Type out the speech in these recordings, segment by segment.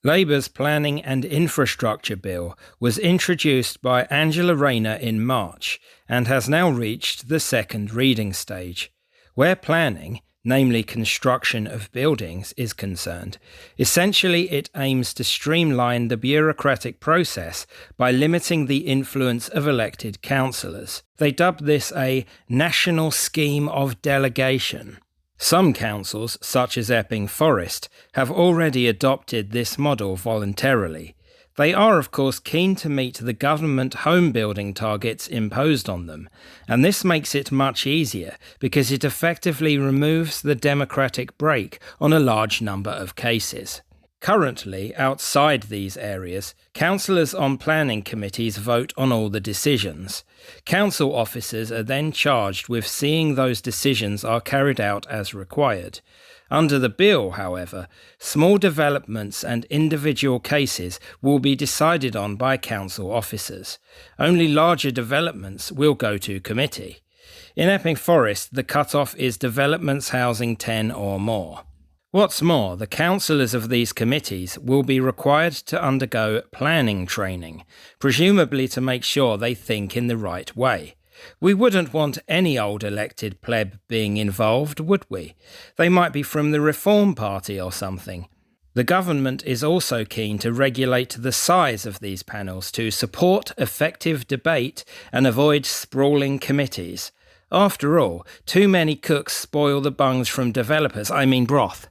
Labour's Planning and Infrastructure Bill was introduced by Angela Rayner in March and has now reached the second reading stage. Where planning, namely construction of buildings, is concerned, essentially it aims to streamline the bureaucratic process by limiting the influence of elected councillors. They dubbed this a national scheme of delegation. Some councils, such as Epping Forest, have already adopted this model voluntarily. They are, of course, keen to meet the government home building targets imposed on them, and this makes it much easier because it effectively removes the democratic brake on a large number of cases. Currently, outside these areas, councillors on planning committees vote on all the decisions. Council officers are then charged with seeing those decisions are carried out as required. Under the bill, however, small developments and individual cases will be decided on by council officers. Only larger developments will go to committee. In Epping Forest, the cut-off is developments housing 10 or more. What's more, the councillors of these committees will be required to undergo planning training, presumably to make sure they think in the right way. We wouldn't want any old elected pleb being involved, would we? They might be from the Reform Party or something. The government is also keen to regulate the size of these panels to support effective debate and avoid sprawling committees. After all, too many cooks spoil the bungs from developers, broth.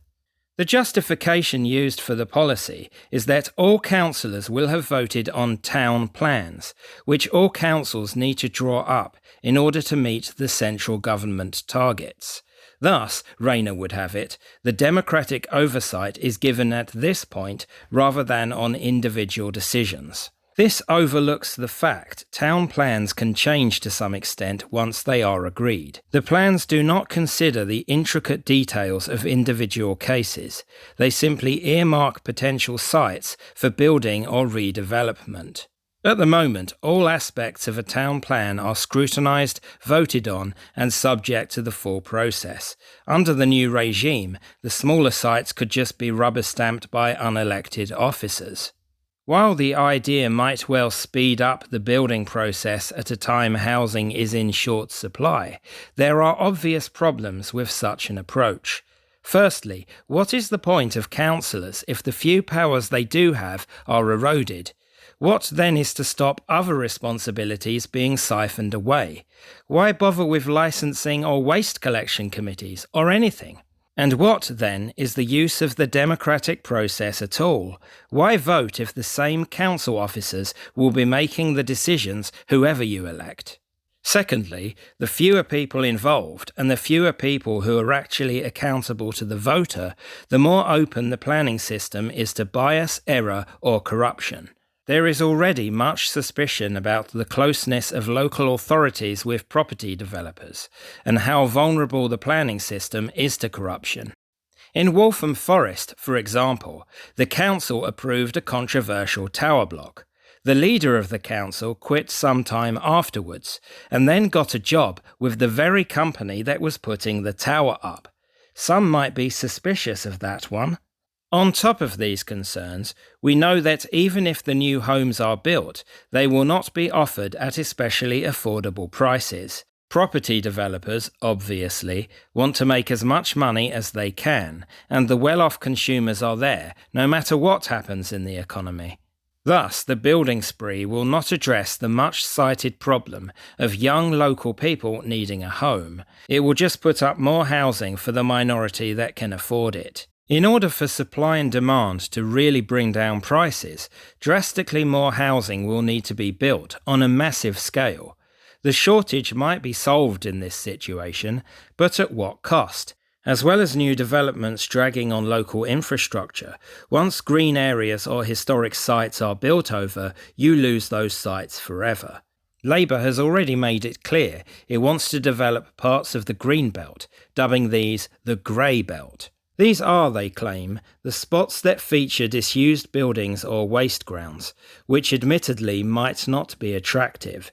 The justification used for the policy is that all councillors will have voted on town plans, which all councils need to draw up in order to meet the central government targets. Thus, Rayner would have it, the democratic oversight is given at this point rather than on individual decisions. This overlooks the fact town plans can change to some extent once they are agreed. The plans do not consider the intricate details of individual cases. They simply earmark potential sites for building or redevelopment. At the moment, all aspects of a town plan are scrutinised, voted on, and subject to the full process. Under the new regime, the smaller sites could just be rubber-stamped by unelected officers. While the idea might well speed up the building process at a time housing is in short supply, there are obvious problems with such an approach. Firstly, what is the point of councillors if the few powers they do have are eroded? What then is to stop other responsibilities being siphoned away? Why bother with licensing or waste collection committees, or anything? And what, then, is the use of the democratic process at all? Why vote if the same council officers will be making the decisions whoever you elect? Secondly, the fewer people involved and the fewer people who are actually accountable to the voter, the more open the planning system is to bias, error, or corruption. There is already much suspicion about the closeness of local authorities with property developers, and how vulnerable the planning system is to corruption. In Waltham Forest, for example, the council approved a controversial tower block. The leader of the council quit some time afterwards, and then got a job with the very company that was putting the tower up. Some might be suspicious of that one. On top of these concerns, we know that even if the new homes are built, they will not be offered at especially affordable prices. Property developers, obviously, want to make as much money as they can, and the well-off consumers are there, no matter what happens in the economy. Thus, the building spree will not address the much-cited problem of young local people needing a home. It will just put up more housing for the minority that can afford it. In order for supply and demand to really bring down prices, drastically more housing will need to be built on a massive scale. The shortage might be solved in this situation, but at what cost? As well as new developments dragging on local infrastructure, once green areas or historic sites are built over, you lose those sites forever. Labour has already made it clear it wants to develop parts of the Green Belt, dubbing these the Grey Belt. These are, they claim, the spots that feature disused buildings or waste grounds, which admittedly might not be attractive.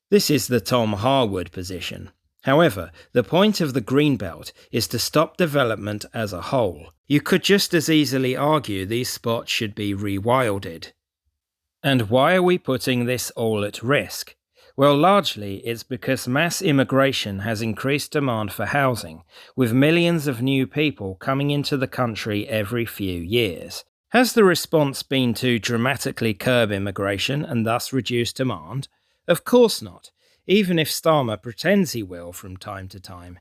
This is the Tom Harwood position. However, the point of the Greenbelt is to stop development as a whole. You could just as easily argue these spots should be rewilded. And why are we putting this all at risk? Well, largely it's because mass immigration has increased demand for housing, with millions of new people coming into the country every few years. Has the response been to dramatically curb immigration and thus reduce demand? Of course not, even if Starmer pretends he will from time to time.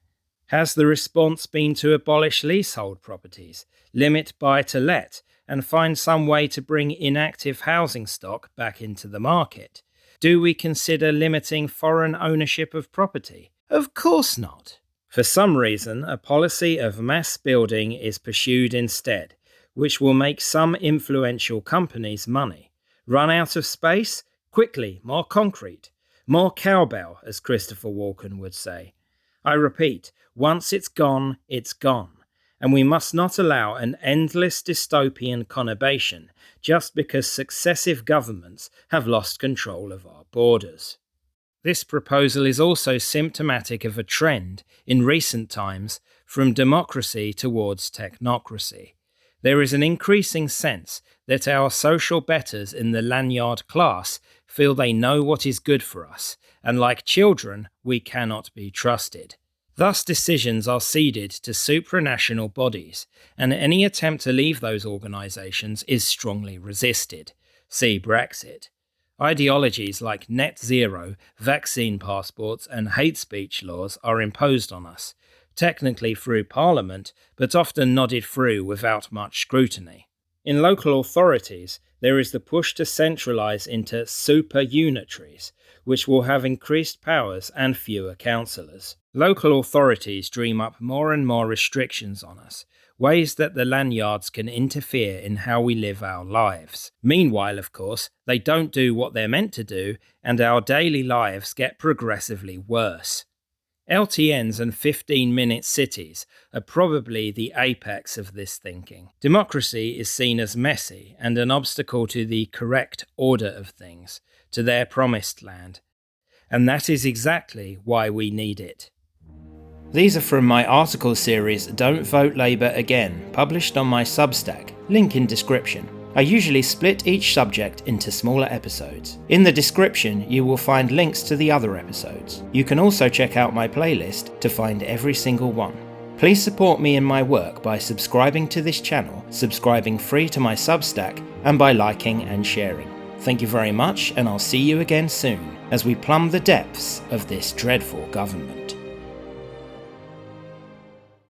Has the response been to abolish leasehold properties, limit buy-to-let, and find some way to bring inactive housing stock back into the market? Do we consider limiting foreign ownership of property? Of course not. For some reason, a policy of mass building is pursued instead, which will make some influential companies money. Run out of space? Quickly, more concrete. More cowbell, as Christopher Walken would say. I repeat, once it's gone, and we must not allow an endless dystopian conurbation just because successive governments have lost control of our borders. This proposal is also symptomatic of a trend in recent times from democracy towards technocracy. There is an increasing sense that our social betters in the lanyard class feel they know what is good for us, and like children, we cannot be trusted. Thus, decisions are ceded to supranational bodies, and any attempt to leave those organisations is strongly resisted. See Brexit. Ideologies like net zero, vaccine passports, and hate speech laws are imposed on us, technically through Parliament, but often nodded through without much scrutiny. In local authorities, there is the push to centralise into super-unitaries, which will have increased powers and fewer councillors. Local authorities dream up more and more restrictions on us, ways that the lanyards can interfere in how we live our lives. Meanwhile, of course, they don't do what they're meant to do, and our daily lives get progressively worse. LTNs and 15-minute cities are probably the apex of this thinking. Democracy is seen as messy and an obstacle to the correct order of things, to their promised land. And that is exactly why we need it. These are from my article series Don't Vote Labour Again, published on my Substack, link in description. I usually split each subject into smaller episodes. In the description, you will find links to the other episodes. You can also check out my playlist to find every single one. Please support me in my work by subscribing to this channel, subscribing free to my Substack, and by liking and sharing. Thank you very much, and I'll see you again soon as we plumb the depths of this dreadful government.